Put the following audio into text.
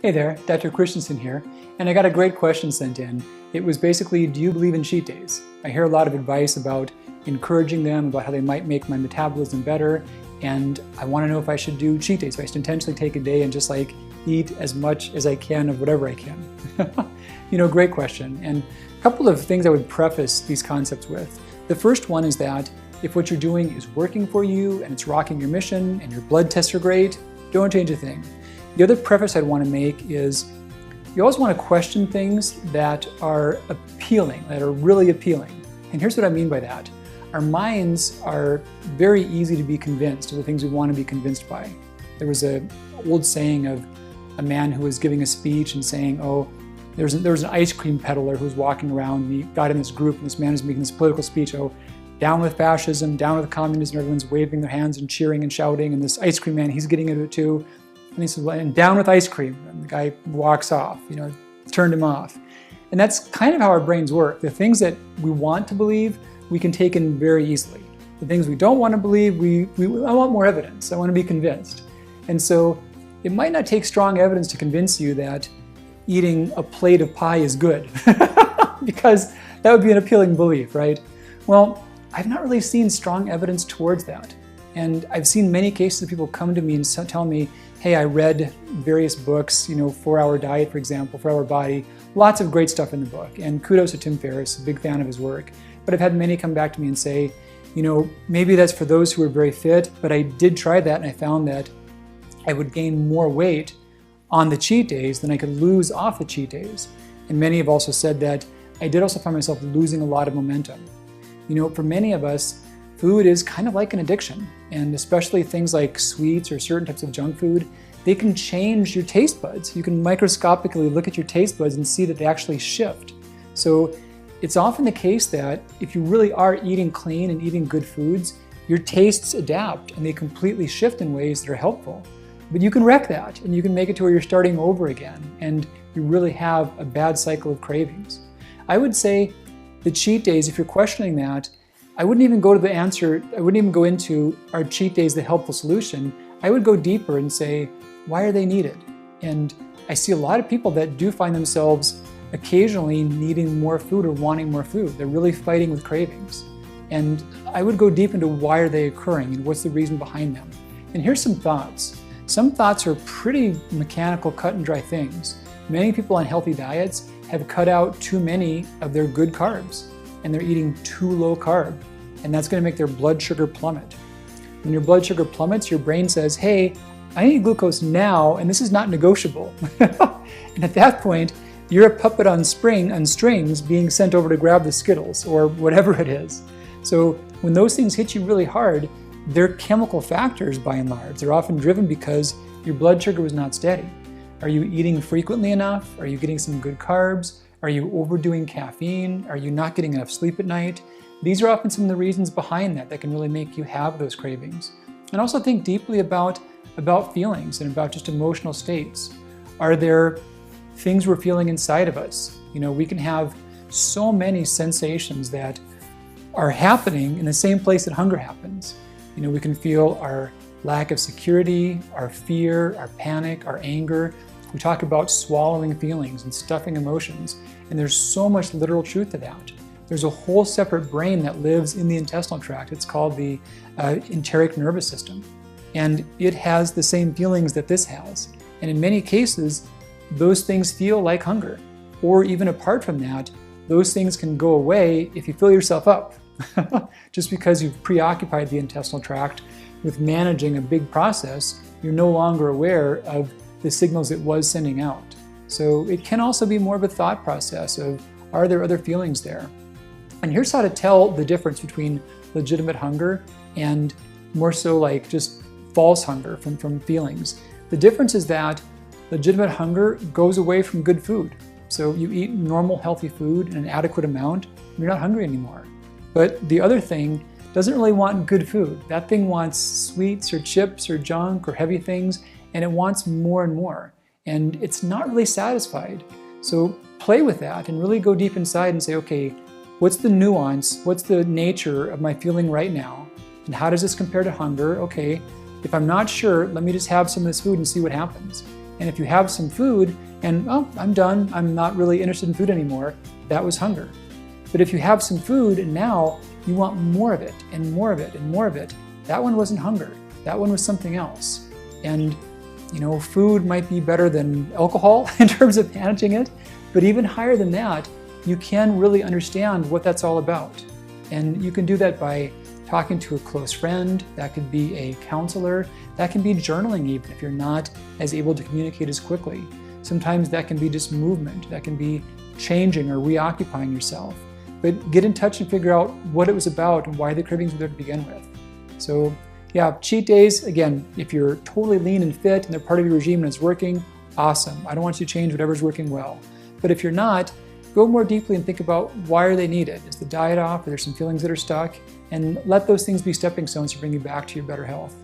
Hey there, Dr. Christensen here, and I got a great question sent in. It was basically, do you believe in cheat days? I hear a lot of advice about encouraging them, about how they might make my metabolism better, and I want to know if I should do cheat days, if I should intentionally take a day and just like eat as much as I can of whatever I can. Great question. And a couple of things I would preface these concepts with. The first one is that if what you're doing is working for you and it's rocking your mission and your blood tests are great, don't change a thing. The other preface I'd want to make is you always want to question things that are appealing, that are really appealing. And here's what I mean by that. Our minds are very easy to be convinced of the things we want to be convinced by. There was an old saying of a man who was giving a speech and saying, there was an ice cream peddler who was walking around and he got in this group and this man was making this political speech, down with fascism, down with communism, everyone's waving their hands and cheering and shouting, and this ice cream man, he's getting into it too. And he says, and down with ice cream. And the guy walks off, turned him off. And that's kind of how our brains work. The things that we want to believe, we can take in very easily. The things we don't want to believe, I want more evidence. I want to be convinced. And so it might not take strong evidence to convince you that eating a plate of pie is good, because that would be an appealing belief, right? Well, I've not really seen strong evidence towards that. And I've seen many cases of people come to me and tell me, hey, I read various books, 4-Hour Diet, for example, 4-Hour Body, lots of great stuff in the book. And kudos to Tim Ferriss, a big fan of his work. But I've had many come back to me and say, maybe that's for those who are very fit, but I did try that and I found that I would gain more weight on the cheat days than I could lose off the cheat days. And many have also said that I did also find myself losing a lot of momentum. For many of us, food is kind of like an addiction, and especially things like sweets or certain types of junk food, they can change your taste buds. You can microscopically look at your taste buds and see that they actually shift. So it's often the case that if you really are eating clean and eating good foods, your tastes adapt and they completely shift in ways that are helpful. But you can wreck that and you can make it to where you're starting over again and you really have a bad cycle of cravings. I would say the cheat days, if you're questioning that, I wouldn't even go to the answer, I wouldn't even go into are cheat days the helpful solution. I would go deeper and say, why are they needed? And I see a lot of people that do find themselves occasionally needing more food or wanting more food. They're really fighting with cravings. And I would go deep into why are they occurring and what's the reason behind them. And here's some thoughts. Some thoughts are pretty mechanical, cut and dry things. Many people on healthy diets have cut out too many of their good carbs, and they're eating too low carb, and that's going to make their blood sugar plummet. When your blood sugar plummets, your brain says, hey, I need glucose now, and this is not negotiable. And at that point, you're a puppet on strings being sent over to grab the Skittles or whatever it is. So when those things hit you really hard, they're chemical factors by and large. They're often driven because your blood sugar was not steady. Are you eating frequently enough? Are you getting some good carbs? Are you overdoing caffeine? Are you not getting enough sleep at night? These are often some of the reasons behind that can really make you have those cravings. And also think deeply about feelings and about just emotional states. Are there things we're feeling inside of us? We can have so many sensations that are happening in the same place that hunger happens. We can feel our lack of security, our fear, our panic, our anger. We talk about swallowing feelings and stuffing emotions, and there's so much literal truth to that. There's a whole separate brain that lives in the intestinal tract. It's called the enteric nervous system, and it has the same feelings that this has. And in many cases, those things feel like hunger, or even apart from that, those things can go away if you fill yourself up, just because you've preoccupied the intestinal tract with managing a big process. You're no longer aware of the signals it was sending out. So it can also be more of a thought process of, are there other feelings there? And here's how to tell the difference between legitimate hunger and more so like just false hunger from feelings. The difference is that legitimate hunger goes away from good food. So you eat normal healthy food in an adequate amount, you're not hungry anymore. But the other thing doesn't really want good food. That thing wants sweets or chips or junk or heavy things, and it wants more and more. And it's not really satisfied. So play with that and really go deep inside and say, okay, what's the nuance? What's the nature of my feeling right now? And how does this compare to hunger? Okay, if I'm not sure, let me just have some of this food and see what happens. And if you have some food and, oh, I'm done, I'm not really interested in food anymore, that was hunger. But if you have some food and now you want more of it and more of it and more of it, that one wasn't hunger. That one was something else. And food might be better than alcohol in terms of managing it, but even higher than that, you can really understand what that's all about. And you can do that by talking to a close friend. That could be a counselor. That can be journaling even if you're not as able to communicate as quickly. Sometimes that can be just movement. That can be changing or reoccupying yourself. But get in touch and figure out what it was about and why the cravings were there to begin with. So yeah, cheat days, again, if you're totally lean and fit and they're part of your regime and it's working, awesome. I don't want you to change whatever's working well. But if you're not, go more deeply and think about why are they needed? Is the diet off? Are there some feelings that are stuck? And let those things be stepping stones to bring you back to your better health.